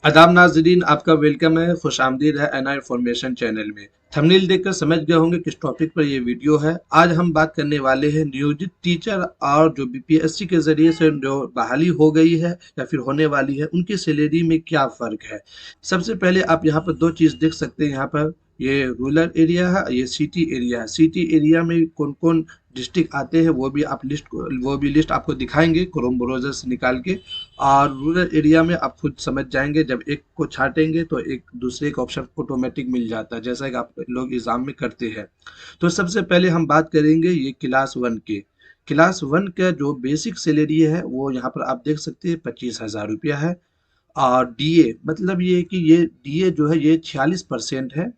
आदाब नाजरीन, आपका वेलकम है, खुशामदीद है एनआई इन्फॉर्मेशन चैनल में। थंबनेल देखकर समझ गए होंगे किस टॉपिक पर ये वीडियो है। आज हम बात करने वाले हैं नियोजित टीचर और जो बीपीएससी के जरिए से जो बहाली हो गई है या फिर होने वाली है, उनकी सैलरी में क्या फ़र्क है। सबसे पहले आप यहाँ पर दो चीज़ देख सकते हैं। यहाँ पर ये रूरल एरिया है, ये सिटी एरिया है। सिटी एरिया में कौन कौन डिस्ट्रिक्ट आते हैं वो भी लिस्ट आपको दिखाएंगे क्रोम ब्राउज़र से निकाल के। और रूरल एरिया में आप खुद समझ जाएंगे, जब एक को छाटेंगे तो एक दूसरे का ऑप्शन ऑटोमेटिक मिल जाता है, जैसा कि आप लोग एग्जाम में करते हैं। तो सबसे पहले हम बात करेंगे ये क्लास वन के। क्लास वन का जो बेसिक सैलरी है वो यहाँ पर आप देख सकते हैं 25,000 रुपया है। और डीए मतलब ये है कि ये डीए जो है ये 46% है।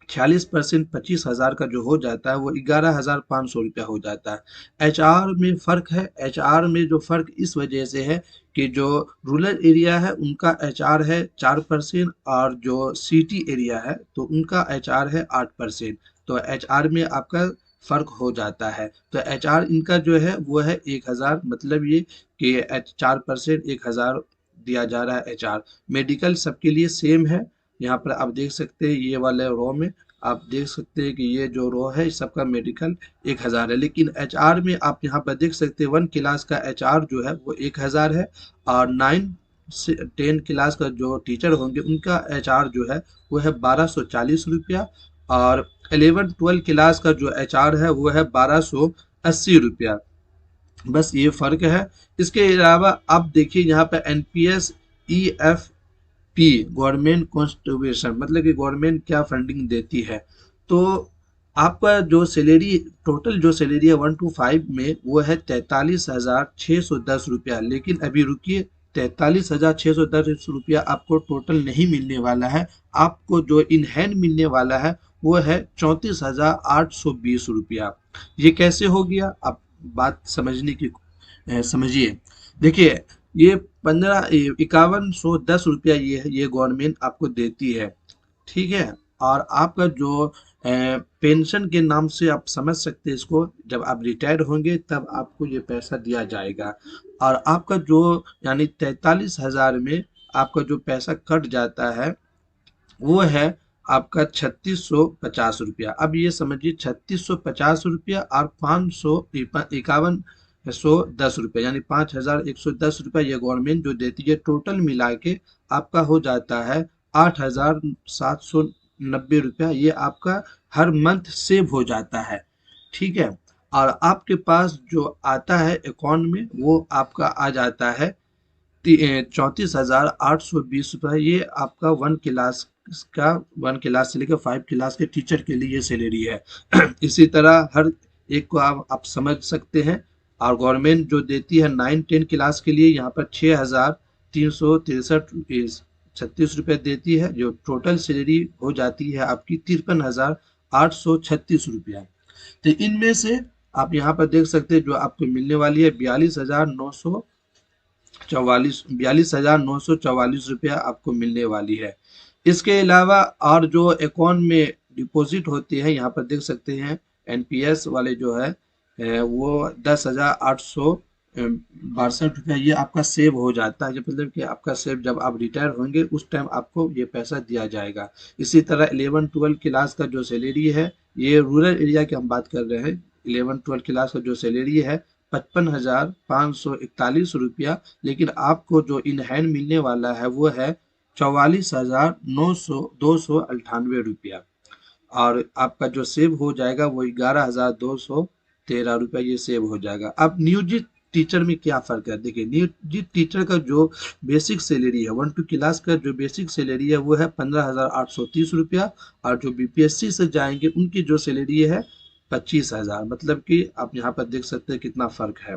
46% 25,000 का जो हो जाता है वो 11,500 रुपया हो जाता है। एचआर में फ़र्क है। एचआर में जो फ़र्क इस वजह से है कि जो रूरल एरिया है उनका एचआर है 4%, और जो सिटी एरिया है तो उनका एचआर है 8%। तो एचआर में आपका फ़र्क हो जाता है। तो एचआर इनका जो है वो है 1,000, मतलब ये कि 4% 1,000 दिया जा रहा है एचआर। मेडिकल सबके लिए सेम है। यहाँ पर आप देख सकते हैं ये वाले रो में आप देख सकते हैं कि ये जो रो है इस सबका मेडिकल 1,000 है। लेकिन एचआर में आप यहाँ पर देख सकते हैं 1 क्लास का एचआर जो है वो 1,000 है। और 9 से 10 क्लास का जो टीचर होंगे उनका एचआर जो है वो है 1,240 रुपया। और 11-12 क्लास का जो एचआर है वो है 1,280 रुपया। बस ये फ़र्क है। इसके अलावा आप देखिए यहाँ पर NPS EF P government constitution, मतलब कि गवर्नमेंट क्या फंडिंग देती है। तो आपका जो सैलरी, टोटल जो सैलरी है 1 to 5 में वो है 43,610 रुपया। लेकिन अभी रुकिए, 43,610 रुपया आपको टोटल नहीं मिलने वाला है। आपको जो इन हैंड मिलने वाला है वो है 34,820 रुपया। ये कैसे हो गया, आप बात समझने की समझिए। देखिए, ये 51,110 रुपया ये गवर्नमेंट आपको देती है, ठीक है। और आपका जो पेंशन के नाम से आप समझ सकते हैं इसको, जब आप रिटायर होंगे तब आपको ये पैसा दिया जाएगा। और आपका जो यानी 43,000 में आपका जो पैसा कट जाता है वो है आपका 3,650 रुपया। अब ये समझिए 3,650 रुपया और 551,110 रुपया, यानी 5,110 रुपया ये गवर्नमेंट जो देती है, टोटल मिला के आपका हो जाता है 8,790 रुपया। ये आपका हर मंथ सेव हो जाता है, ठीक है। और आपके पास जो आता है अकाउंट में वो आपका आ जाता है 34,820 रुपये। ये आपका 1 क्लास का, 1 क्लास से लेकर 5 क्लास के टीचर के लिए ये सैलरी है। इसी तरह हर एक को आप समझ सकते हैं। और गवर्नमेंट जो देती है 9-10 क्लास के लिए यहाँ पर 6,363 देती है, जो टोटल सैलरी हो जाती है आपकी 53,836 रुपया। तो इनमें से आप यहाँ पर देख सकते हैं जो आपको मिलने वाली है 42,944 आपको मिलने वाली है। इसके अलावा और जो अकाउंट में डिपॉजिट होते हैं, यहाँ पर देख सकते हैं एनपीएस वाले जो है वो 10,862 रुपया ये आपका सेव हो जाता है। मतलब कि आपका सेव जब आप रिटायर होंगे उस टाइम आपको ये पैसा दिया जाएगा। इसी तरह 11-12 क्लास का जो सैलरी है, ये रूरल एरिया की हम बात कर रहे हैं। 11-12 क्लास का जो सैलरी है 55,541 रुपया। लेकिन आपको जो इन हैंड मिलने वाला है वो है 44,900 298 रुपया। और आपका जो सेव हो जाएगा वो 11,213 रुपया ये सेव हो जाएगा। अब नियोजित टीचर में क्या फर्क है, देखिए नियोजित टीचर का जो बेसिक सैलरी है 1 2 क्लास का जो बेसिक सैलरी है वो है 15,830 रुपया। और जो बीपीएससी से जाएंगे उनकी जो सैलरी है 25,000। मतलब कि आप यहाँ पर देख सकते हैं कितना फर्क है।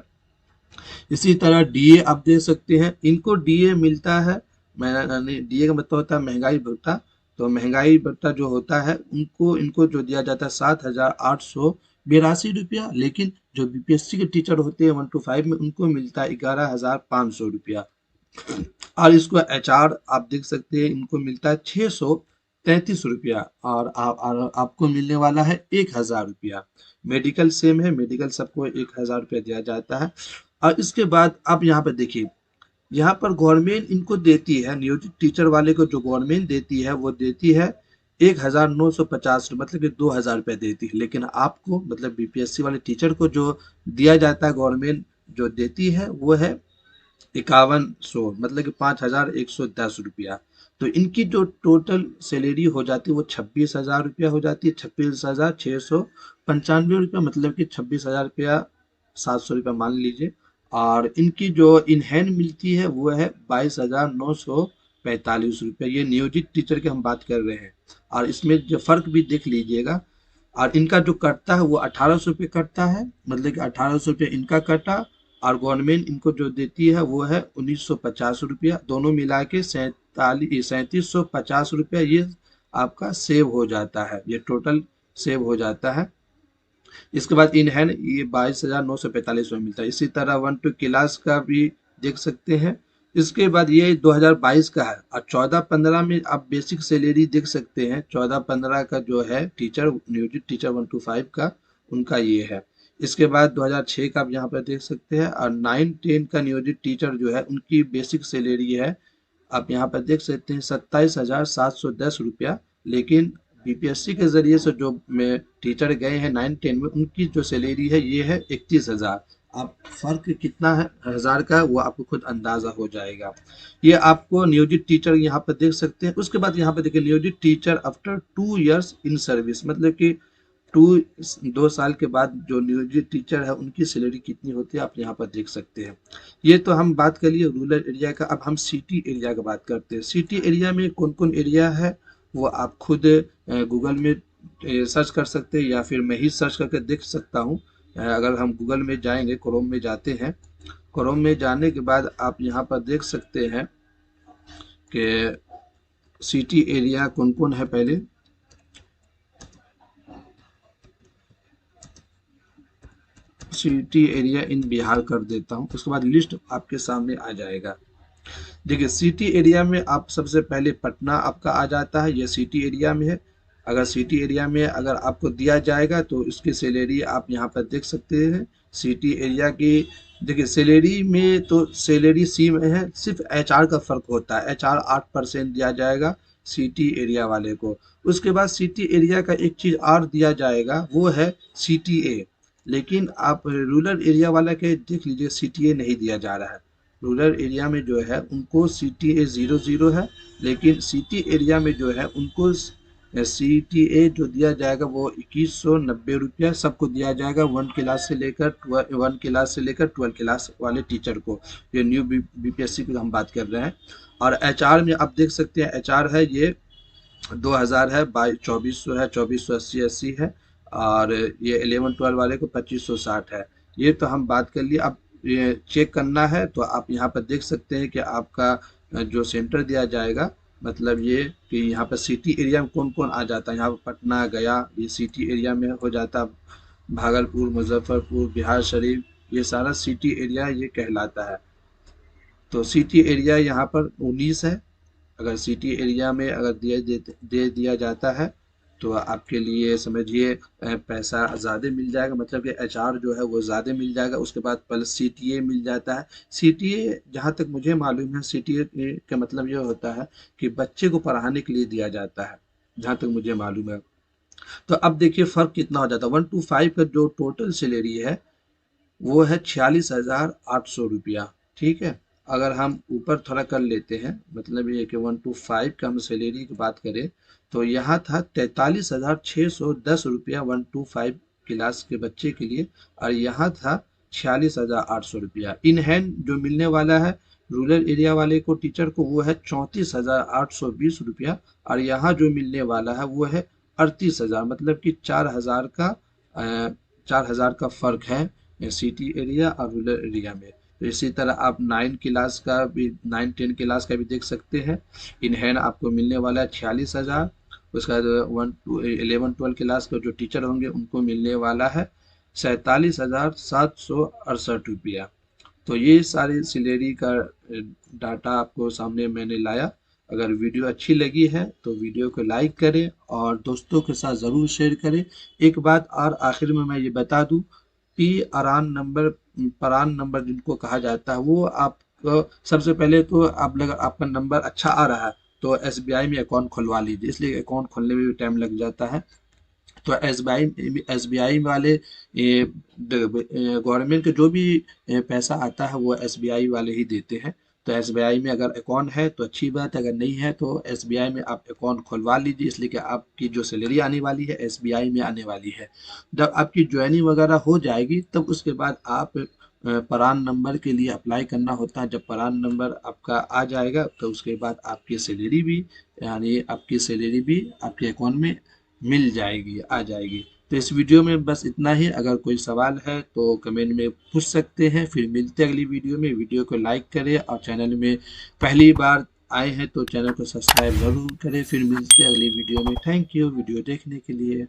इसी तरह डीए आप देख सकते हैं, इनको डीए मिलता है, मैंने डीए का मतलब होता है महंगाई भत्ता। तो महंगाई भत्ता जो होता है उनको इनको जो दिया जाता है 7,882 रुपया। लेकिन जो बीपीएससी के टीचर होते हैं 1 to 5 में उनको मिलता है 11,500 रुपया। और इसको एचआर आप देख सकते हैं इनको मिलता है 633 रुपया। और आपको मिलने वाला है 1,000 रुपया। मेडिकल सेम है, मेडिकल सबको 1,000 रुपया दिया जाता है। और इसके बाद आप यहाँ पर देखिए यहाँ पर गवर्नमेंट इनको देती है, नियोजित टीचर वाले को जो गवर्नमेंट देती है वो देती है 1950, मतलब कि 2000 रुपये देती है। लेकिन आपको मतलब बीपीएससी वाले टीचर को जो दिया जाता है, गवर्नमेंट जो देती है वो है 5100, मतलब कि 5110 रुपया। तो इनकी जो टोटल सैलरी हो जाती है वो 26,000 रुपया हो जाती है, 26,695 रुपया, मतलब कि 26,000 रुपया 700 रुपया मान लीजिए। और इनकी जो इन हैंड मिलती है वो है 22,945 रुपया। ये नियोजित टीचर की हम बात कर रहे हैं। और इसमें जो फर्क भी देख लीजिएगा। और इनका जो कटता है वो 1800 रुपये कटता है, मतलब कि 1800 रुपये इनका कटा, और गवर्नमेंट इनको जो देती है वो है 1950 रुपया। दोनों मिला के 3750 रुपया ये आपका सेव हो जाता है, ये टोटल सेव हो जाता है। इसके बाद इन हैंड ये 22,945 में मिलता है। इसी तरह 1-2 क्लास का भी देख सकते हैं। इसके बाद ये 2022 का है। और 14-15 में आप बेसिक सैलरी देख सकते हैं। 14-15 का जो है टीचर, नियोजित टीचर 1-5 का, उनका ये है। इसके बाद 2006 का आप यहाँ पर देख सकते हैं। और 9-10 का नियोजित टीचर जो है उनकी बेसिक सैलरी है, आप यहाँ पर देख सकते हैं 27,710 रुपया। लेकिन बीपीएससी के जरिए से जो में टीचर गए हैं 9-10 में, उनकी जो सैलरी है ये है 31,000। आप फर्क कितना है हजार का वो आपको खुद अंदाजा हो जाएगा। ये आपको नियोजित टीचर यहाँ पर देख सकते हैं। उसके बाद यहाँ पर देखिए नियोजित teacher after 2 years in service, मतलब कि 2 साल के बाद जो नियोजित टीचर है उनकी सैलरी कितनी होती है आप यहाँ पर देख सकते हैं। ये तो हम बात कर लिए रूरल एरिया का। अब हम सिटी एरिया का बात करते हैं। सिटी एरिया में कौन कौन एरिया है वो आप खुद गूगल में सर्च कर सकते हैं, या फिर मैं ही सर्च करके देख सकता हूँ। अगर हम गूगल में जाएंगे, क्रोम में जाते हैं, क्रोम में जाने के बाद आप यहाँ पर देख सकते हैं कि सिटी एरिया कौन कौन है। पहले सिटी एरिया इन बिहार कर देता हूँ, उसके बाद लिस्ट आपके सामने आ जाएगा। देखिए सिटी एरिया में आप सबसे पहले पटना आपका आ जाता है, ये सिटी एरिया में है। अगर सिटी एरिया में अगर आपको दिया जाएगा तो इसकी सैलरी आप यहाँ पर देख सकते हैं। सिटी एरिया की देखिए सैलरी में तो सैलरी सी में है, सिर्फ एचआर का फर्क होता है। एचआर 8% दिया जाएगा सिटी एरिया वाले को। उसके बाद सिटी एरिया का एक चीज़ और दिया जाएगा वो है सीटीए। लेकिन आप रूरल एरिया वाला के देख लीजिए सीटीए नहीं दिया जा रहा है। रूरल एरिया में जो है उनको सीटीए 00 है, लेकिन सिटी एरिया में जो है उनको सीटीए जो दिया जाएगा वो 2190 रुपया सबको दिया जाएगा। 1 क्लास से लेकर 12 वाले टीचर को, ये न्यू बीपीएससी की हम बात कर रहे हैं। और एचआर में आप देख सकते हैं एचआर है ये 2000 है, 2400 है, 2480 है। और ये 11-12 वाले को 2560 है। ये तो हम बात कर लिए। अब ये चेक करना है तो आप यहाँ पर देख सकते हैं कि आपका जो सेंटर दिया जाएगा, मतलब ये कि यहाँ पर सिटी एरिया में कौन कौन आ जाता है। यहाँ पर पटना, गया, ये सिटी एरिया में हो जाता। भागलपुर, मुजफ्फरपुर, बिहार शरीफ, ये सारा सिटी एरिया ये कहलाता है। तो सिटी एरिया यहाँ पर 19 है। अगर सिटी एरिया में अगर दे दिया जाता है तो आपके लिए समझिए पैसा ज़्यादा मिल जाएगा, मतलब कि एचआर जो है वो ज़्यादा मिल जाएगा। उसके बाद प्लस सीटीए मिल जाता है। सीटीए जहाँ तक मुझे मालूम है सीटीए का मतलब ये होता है कि बच्चे को पढ़ाने के लिए दिया जाता है, जहाँ तक मुझे मालूम है। तो अब देखिए फ़र्क कितना हो जाता है। 1-5 का जो टोटल सैलरी है वो है 46,800 रुपया। ठीक है। अगर हम ऊपर थोड़ा कर लेते हैं, मतलब ये कि 1-5 का हम सैलरी की बात करें तो यहाँ था 43,610 रुपया 1-5 क्लास के बच्चे के लिए। और यहाँ था 46,800 रुपया। इन हैंड जो मिलने वाला है रूरल एरिया वाले को टीचर को वो है 34,820 रुपया। और यहाँ जो मिलने वाला है वो है 38,000, मतलब कि 4,000 का फर्क है सिटी एरिया और रूरल एरिया में। तो इसी तरह आप 9-10 क्लास का भी देख सकते हैं। इन हैंड आपको मिलने वाला है 46,000। उसके बाद 11-12 क्लास का जो टीचर होंगे उनको मिलने वाला है 47,768 रुपया। तो ये सारी सैलरी का डाटा आपको सामने मैंने लाया। अगर वीडियो अच्छी लगी है तो वीडियो को लाइक करें और दोस्तों के साथ ज़रूर शेयर करें। एक बात और आखिर में मैं ये बता दूं, पी आरान नंबर, परान नंबर जिनको कहा जाता है, वो आप तो सबसे पहले तो आप अगर आपका नंबर अच्छा आ रहा है तो एसबीआई में अकाउंट खुलवा लीजिए, इसलिए अकाउंट खोलने में भी टाइम लग जाता है। तो एसबीआई वाले ये गवर्नमेंट के जो भी पैसा आता है वो एसबीआई वाले ही देते हैं। तो एसबीआई में अगर अकाउंट है तो अच्छी बात है, अगर नहीं है तो एसबीआई में आप अकाउंट खुलवा लीजिए, इसलिए कि आपकी जो सैलरी आने वाली है एसबीआई में आने वाली है। जब आपकी ज्वाइनिंग वगैरह हो जाएगी तब उसके बाद आप परान नंबर के लिए अप्लाई करना होता है। जब परान नंबर आपका आ जाएगा तो उसके बाद आपकी सैलरी भी, यानी आपकी सैलरी भी आपके अकाउंट में मिल जाएगी, आ जाएगी। तो इस वीडियो में बस इतना ही। अगर कोई सवाल है तो कमेंट में पूछ सकते हैं। फिर मिलते हैं अगली वीडियो में। वीडियो को लाइक करें और चैनल में पहली बार आए हैं तो चैनल को सब्सक्राइब ज़रूर करें। फिर मिलते हैं अगली वीडियो में। थैंक यू वीडियो देखने के लिए।